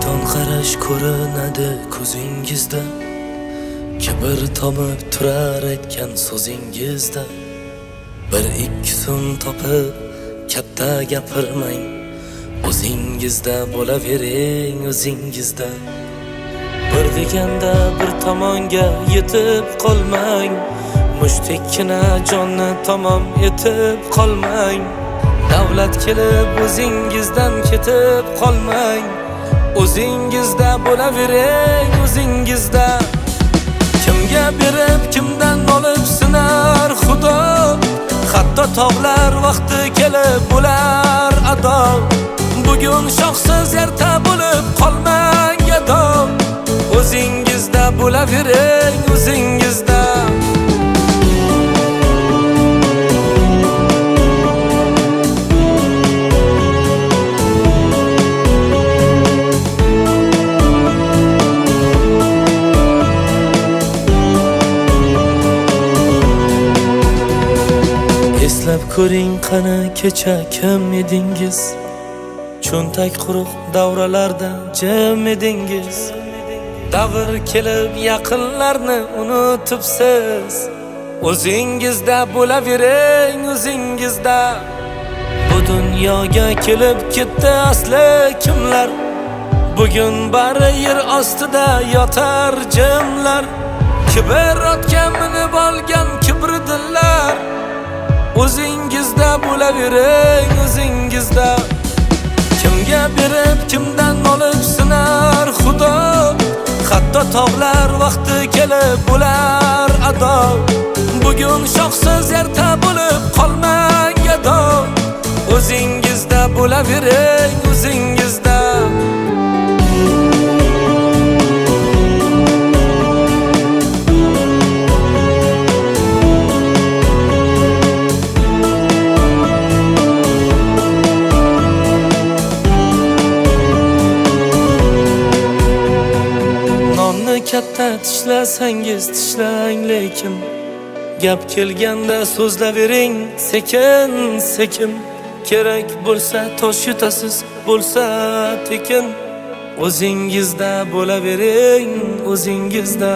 Shayton qarash ko'rinadi ko'zingizda, kibr tomib turar aytgan so'zingizda. Bir ikki so'm topib katta gapirmang, o'zingizda bo'lavering, o'zingizda. Bir deganda bir tomonga yetib qolmang, mushtikkina jonni tamom etib qolmang. Davlat kelib o'zingizdan ketib qolmang, o'zingizda bo'lavering, o'zingizda. Kimga berib kimdan olib sinar Xudo, hatto tog'lar vaqti kelib bo'lar ado. Bugun shoxsiz erta bo'lib qolmang gado, o'zingizda bo'lavering, o'zingizda. Eslab ko'ring qani kecha kim edingiz, cho'ntak quruq davralarda jim edingiz. Davr kelib yaqinlarni unutibsiz, o'zingizda bo'lavering, o'zingizda. Bu dunyoga kelib ketdi asli kimlar, bugun bari yer ostida yotar jimlar. Kibr otga minib olgan kibrdillar, o'zingizda bo'lavering, o'zingizda. Kimga berib kimdan olib sinar Xudo, hatto tog'lar vaqti kelib bo'lar ado. Bugun shoxsiz erta bo'lib qolmang gado, o'zingizda bo'lavering, o'zingizda. Katta tishlasangiz tishlang, lekin gap kelganda so'zlavering sekin sekin. Kerak bo'lsa tosh yutasiz, bo'lsa tekin, o'zingizda bo'lavering, o'zingizda.